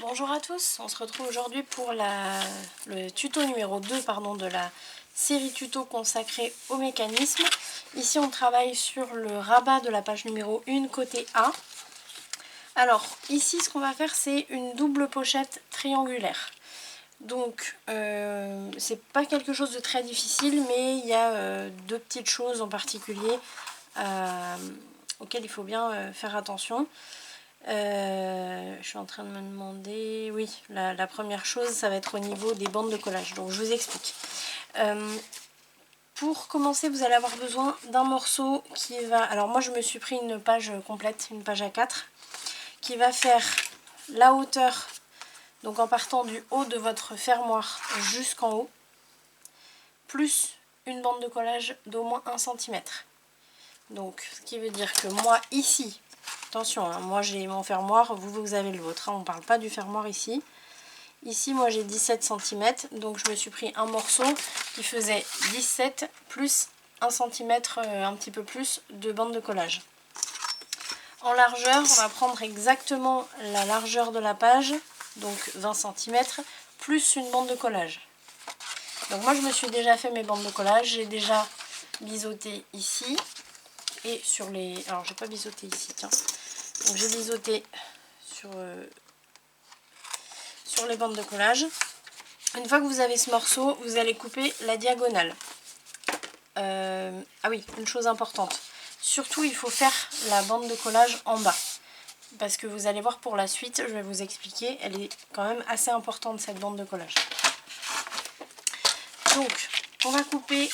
Bonjour à tous, on se retrouve aujourd'hui pour le tuto numéro 2 de la série tuto consacrée au mécanisme. Ici on travaille sur le rabat de la page numéro 1 côté A. Alors ici ce qu'on va faire c'est une double pochette triangulaire. Donc c'est pas quelque chose de très difficile, mais il y a deux petites choses en particulier auxquelles il faut bien faire attention. Je suis en train de me demander, oui, la première chose ça va être au niveau des bandes de collage, donc je vous explique. Pour commencer vous allez avoir besoin d'un morceau qui va, alors moi je me suis pris une page complète, une page A4 qui va faire la hauteur, donc en partant du haut de votre fermoir jusqu'en haut, plus une bande de collage d'au moins 1 cm. Donc ce qui veut dire que moi ici, attention, hein, moi j'ai mon fermoir, vous avez le vôtre, hein, on ne parle pas du fermoir ici. Ici moi j'ai 17 cm, donc je me suis pris un morceau qui faisait 17 plus 1 cm, un petit peu plus de bande de collage. En largeur, on va prendre exactement la largeur de la page, donc 20 cm, plus une bande de collage. Donc moi je me suis déjà fait mes bandes de collage, j'ai déjà biseauté ici. Et sur les... Alors j'ai pas biseauté ici, tiens. Donc j'ai biseauté sur les bandes de collage. Une fois que vous avez ce morceau, vous allez couper la diagonale. Ah oui, une chose importante. Surtout, il faut faire la bande de collage en bas. Parce que vous allez voir pour la suite, je vais vous expliquer, elle est quand même assez importante cette bande de collage. Donc, on va couper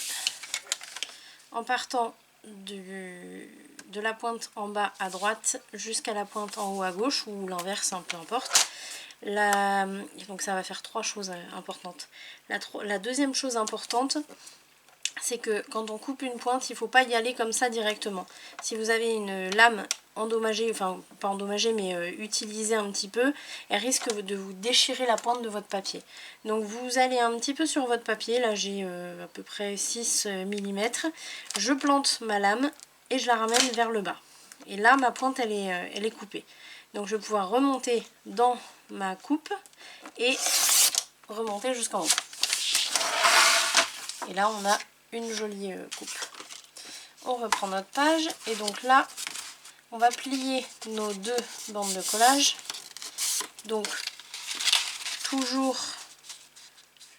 en partant de la pointe en bas à droite jusqu'à la pointe en haut à gauche, ou l'inverse, hein, peu importe. Donc ça va faire trois choses importantes. La deuxième chose importante, c'est que quand on coupe une pointe, il ne faut pas y aller comme ça directement. Si vous avez une lame endommagée, enfin pas endommagée mais utilisée un petit peu, elle risque de vous déchirer la pointe de votre papier. Donc vous allez un petit peu sur votre papier, là j'ai à peu près 6 mm, je plante ma lame et je la ramène vers le bas. Et là ma pointe elle est coupée. Donc je vais pouvoir remonter dans ma coupe et remonter jusqu'en haut. Et là on a une jolie coupe. On reprend notre page et donc là on va plier nos deux bandes de collage. Donc toujours,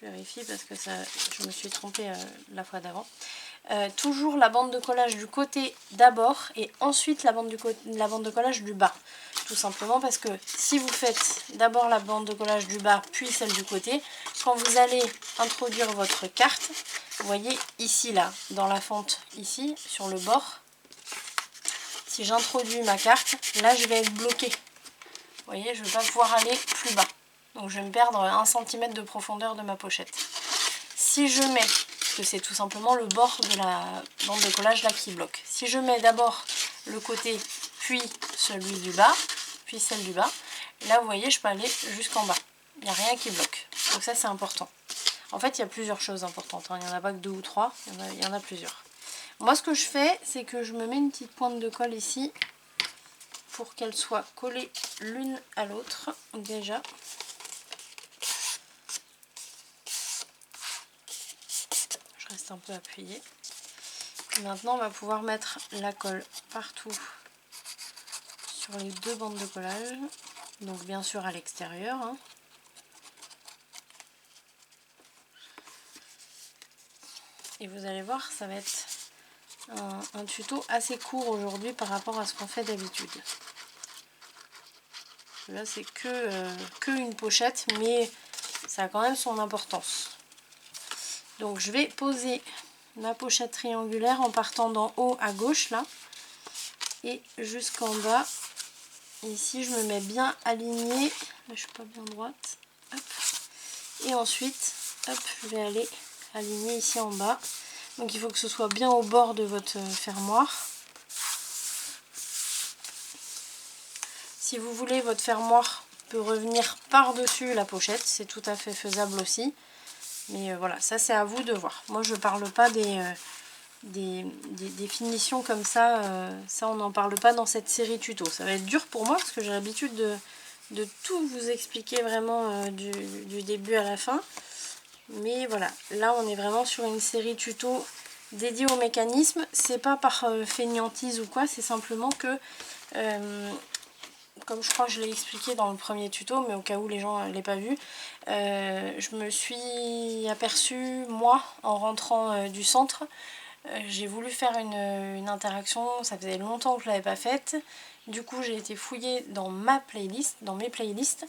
je vérifie parce que ça, je me suis trompée la fois d'avant. Toujours la bande de collage du côté d'abord et ensuite la bande de collage du bas. Tout simplement parce que si vous faites d'abord la bande de collage du bas puis celle du côté, quand vous allez introduire votre carte, vous voyez ici là, dans la fente ici, sur le bord, si j'introduis ma carte, là je vais être bloquée. Vous voyez, je ne vais pas pouvoir aller plus bas. Donc je vais me perdre 1 cm de profondeur de ma pochette. Si je mets, parce que c'est tout simplement le bord de la bande de collage là qui bloque. Si je mets d'abord le côté, puis celui du bas, puis celle du bas, là vous voyez, je peux aller jusqu'en bas. Il n'y a rien qui bloque. Donc ça c'est important. En fait, il y a plusieurs choses importantes, hein. Il n'y en a pas que 2 ou 3, il y en a plusieurs. Moi ce que je fais, c'est que je me mets une petite pointe de colle ici, pour qu'elles soient collées l'une à l'autre déjà. Je reste un peu appuyée. Et maintenant on va pouvoir mettre la colle partout sur les deux bandes de collage. Donc bien sûr à l'extérieur, hein. Et vous allez voir, ça va être un tuto assez court aujourd'hui par rapport à ce qu'on fait d'habitude. Là c'est que une pochette, mais ça a quand même son importance. Donc je vais poser ma pochette triangulaire en partant d'en haut à gauche là et jusqu'en bas. Ici je me mets bien alignée, là je suis pas bien droite, hop. Et ensuite hop, je vais aller aligner ici en bas. Donc il faut que ce soit bien au bord de votre fermoir. Si vous voulez, votre fermoir peut revenir par-dessus la pochette, c'est tout à fait faisable aussi. Mais voilà, ça c'est à vous de voir. Moi je parle pas des finitions comme ça, ça on n'en parle pas dans cette série tuto. Ça va être dur pour moi parce que j'ai l'habitude de tout vous expliquer vraiment du début à la fin. Mais voilà, là on est vraiment sur une série tuto dédiée au mécanisme. C'est pas par fainéantise ou quoi, c'est simplement que, comme je crois que je l'ai expliqué dans le premier tuto, mais au cas où les gens ne l'aient pas vu, je me suis aperçue, moi, en rentrant du centre, j'ai voulu faire une interaction, ça faisait longtemps que je ne l'avais pas faite. Du coup, j'ai été fouiller dans ma playlist, dans mes playlists,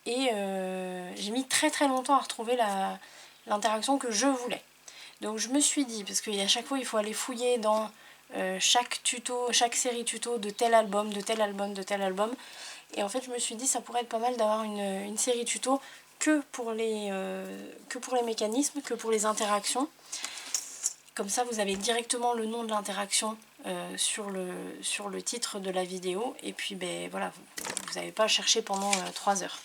et j'ai mis très très longtemps à retrouver l'interaction que je voulais. Donc je me suis dit, parce qu'à chaque fois il faut aller fouiller dans chaque tuto, chaque série tuto de tel album, de tel album, de tel album. Et en fait je me suis dit ça pourrait être pas mal d'avoir une série tuto que pour les mécanismes, que pour les interactions. Comme ça vous avez directement le nom de l'interaction sur le titre de la vidéo. Et puis ben voilà, vous n'avez pas à chercher pendant 3 heures.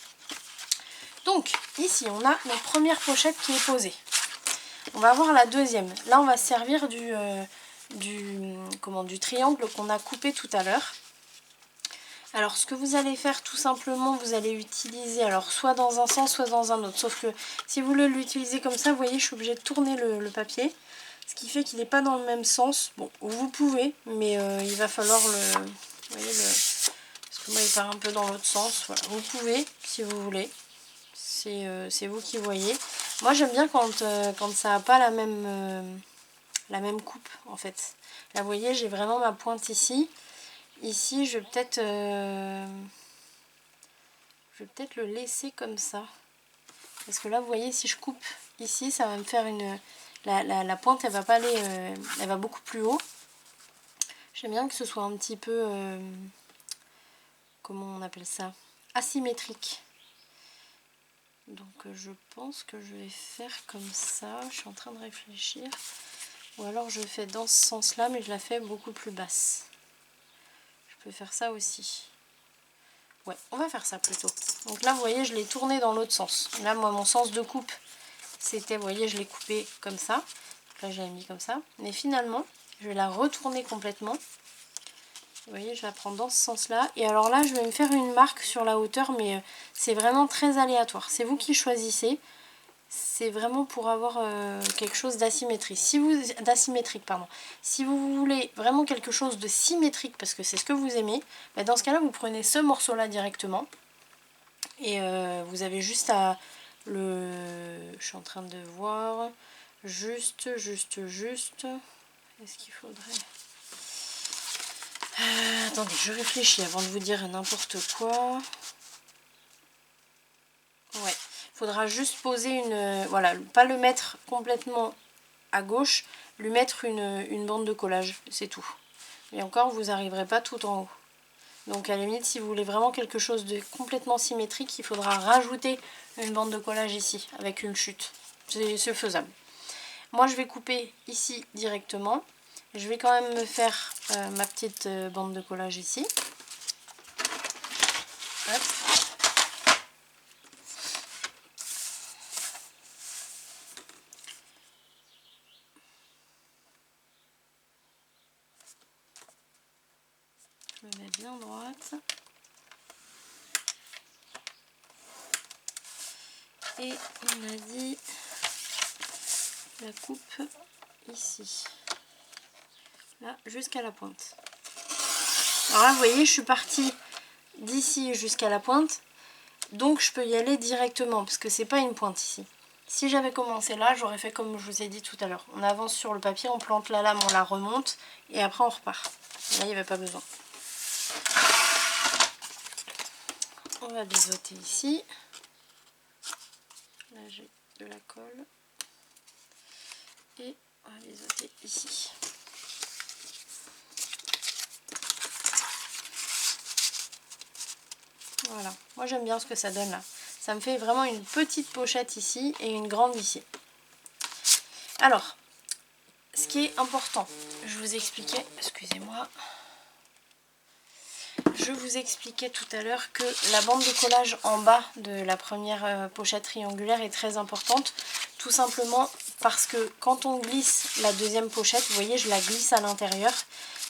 Donc ici on a notre première pochette qui est posée. On va voir la deuxième. Là on va se servir du triangle qu'on a coupé tout à l'heure. Alors ce que vous allez faire tout simplement, vous allez utiliser alors soit dans un sens soit dans un autre. Sauf que si vous voulez l'utiliser comme ça, vous voyez je suis obligée de tourner le papier. Ce qui fait qu'il n'est pas dans le même sens. Bon, vous pouvez, mais il va falloir le... Vous voyez, parce que moi il part un peu dans l'autre sens. Voilà. Vous pouvez si vous voulez. C'est vous qui voyez. Moi j'aime bien quand ça n'a pas la même coupe en fait. Là vous voyez j'ai vraiment ma pointe ici. Ici je vais peut-être le laisser comme ça. Parce que là vous voyez si je coupe ici ça va me faire une... La pointe elle va pas aller... elle va beaucoup plus haut. J'aime bien que ce soit un petit peu... comment on appelle ça? Asymétrique. Donc je pense que je vais faire comme ça. Je suis en train de réfléchir. Ou alors je fais dans ce sens là mais je la fais beaucoup plus basse. Je peux faire ça aussi. Ouais, on va faire ça plutôt. Donc là vous voyez je l'ai tourné dans l'autre sens. Là moi mon sens de coupe c'était, vous voyez je l'ai coupé comme ça. Donc là j'ai mis comme ça. Mais finalement je vais la retourner complètement. Vous voyez, je la prends dans ce sens-là. Et alors là, je vais me faire une marque sur la hauteur, mais c'est vraiment très aléatoire. C'est vous qui choisissez. C'est vraiment pour avoir quelque chose d'asymétrique. Si vous voulez vraiment quelque chose de symétrique, parce que c'est ce que vous aimez, bah dans ce cas-là, vous prenez ce morceau-là directement. Et vous avez juste à le... Je suis en train de voir. Juste. Est-ce qu'il faudrait... attendez, je réfléchis avant de vous dire n'importe quoi. Ouais, il faudra juste poser une... voilà, pas le mettre complètement à gauche, lui mettre une bande de collage, c'est tout. Et encore, vous n'arriverez pas tout en haut. Donc à la limite, si vous voulez vraiment quelque chose de complètement symétrique, il faudra rajouter une bande de collage ici, avec une chute. C'est faisable. Moi, je vais couper ici directement. Je vais quand même me faire ma petite bande de collage ici. Hop. Je me mets bien droite. Et on a dit la coupe ici. Là, jusqu'à la pointe. Alors là, vous voyez, je suis partie d'ici jusqu'à la pointe. Donc, je peux y aller directement, parce que c'est pas une pointe ici. Si j'avais commencé là, j'aurais fait comme je vous ai dit tout à l'heure. On avance sur le papier, on plante la lame, on la remonte, et après on repart. Là, il n'y avait pas besoin. On va biseauter ici. Là, j'ai de la colle. Et on va biseauter ici. Voilà, moi j'aime bien ce que ça donne là. Ça me fait vraiment une petite pochette ici et une grande ici. Alors, ce qui est important, je vous expliquais, excusez-moi, je vous expliquais tout à l'heure que la bande de collage en bas de la première pochette triangulaire est très importante. Tout simplement parce que quand on glisse la deuxième pochette, vous voyez je la glisse à l'intérieur,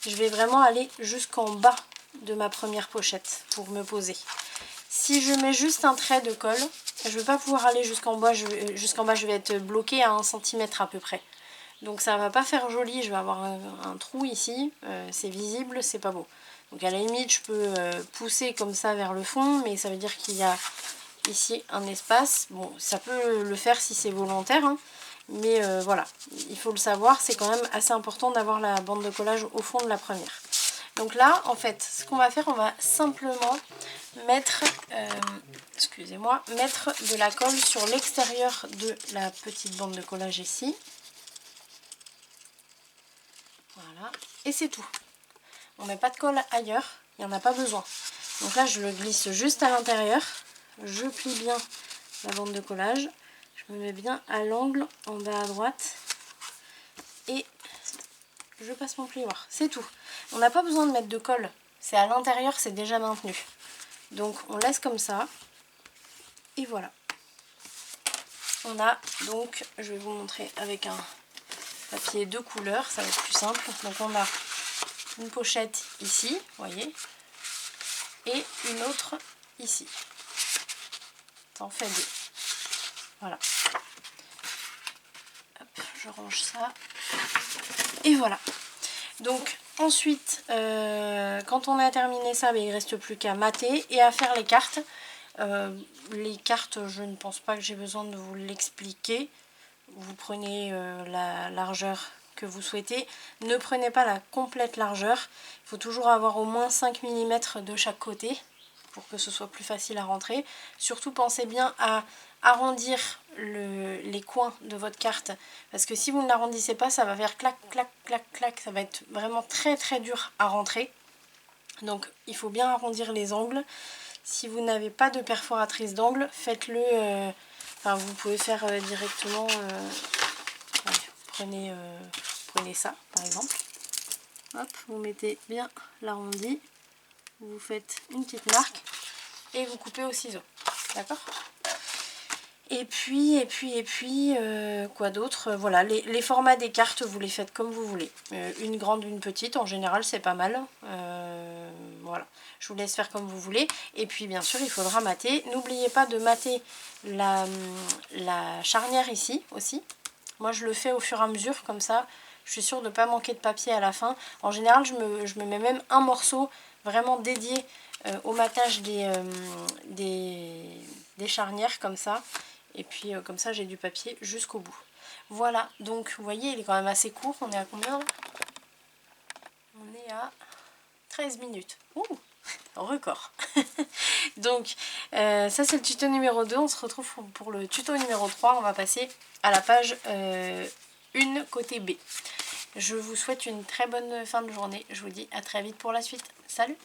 je vais vraiment aller jusqu'en bas de ma première pochette pour me poser. Si je mets juste un trait de colle, je ne vais pas pouvoir aller jusqu'en bas, je vais être bloquée à 1 cm à peu près. Donc ça va pas faire joli, je vais avoir un trou ici, c'est visible, c'est pas beau. Donc à la limite je peux pousser comme ça vers le fond, mais ça veut dire qu'il y a ici un espace. Bon, ça peut le faire si c'est volontaire, hein, mais voilà, il faut le savoir, c'est quand même assez important d'avoir la bande de collage au fond de la première. Donc là, en fait, ce qu'on va faire, on va simplement mettre, excusez-moi, mettre de la colle sur l'extérieur de la petite bande de collage ici. Voilà, et c'est tout. On met pas de colle ailleurs, il n'y en a pas besoin. Donc là, je le glisse juste à l'intérieur. Je plie bien la bande de collage. Je me mets bien à l'angle en bas à droite. Et je passe mon plioir. C'est tout. On n'a pas besoin de mettre de colle. C'est à l'intérieur, c'est déjà maintenu. Donc on laisse comme ça. Et voilà. On a donc, je vais vous montrer avec un papier de couleur, ça va être plus simple. Donc on a une pochette ici, vous voyez, et une autre ici. Ça en fait deux. Voilà. Hop, je range ça. Et voilà. Donc ensuite, quand on a terminé ça, il ne reste plus qu'à mater et à faire les cartes. Les cartes, je ne pense pas que j'ai besoin de vous l'expliquer. Vous prenez la largeur que vous souhaitez. Ne prenez pas la complète largeur. Il faut toujours avoir au moins 5 mm de chaque côté pour que ce soit plus facile à rentrer. Surtout pensez bien à arrondir les coins de votre carte, parce que si vous ne l'arrondissez pas, ça va faire clac, clac, clac, clac. Ça va être vraiment très très dur à rentrer. Donc il faut bien arrondir les angles. Si vous n'avez pas de perforatrice d'angle, faites-le, enfin vous pouvez faire directement, ouais, prenez ça par exemple, hop, vous mettez bien l'arrondi, vous faites une petite marque et vous coupez au ciseau, d'accord? Et puis, quoi d'autre? Voilà, les formats des cartes, vous les faites comme vous voulez. Une grande, une petite, en général, c'est pas mal. Voilà, je vous laisse faire comme vous voulez. Et puis, bien sûr, il faudra mater. N'oubliez pas de mater la charnière ici aussi. Moi, je le fais au fur et à mesure, comme ça, je suis sûre de ne pas manquer de papier à la fin. En général, je me mets même un morceau vraiment dédié au matage des charnières, comme ça. Et puis comme ça j'ai du papier jusqu'au bout. Voilà, donc vous voyez il est quand même assez court. On est à combien là? On est à 13 minutes. Ouh, record. Donc ça c'est le tuto numéro 2. On se retrouve pour le tuto numéro 3. On va passer à la page 1 côté B. Je vous souhaite une très bonne fin de journée. Je vous dis à très vite pour la suite. Salut!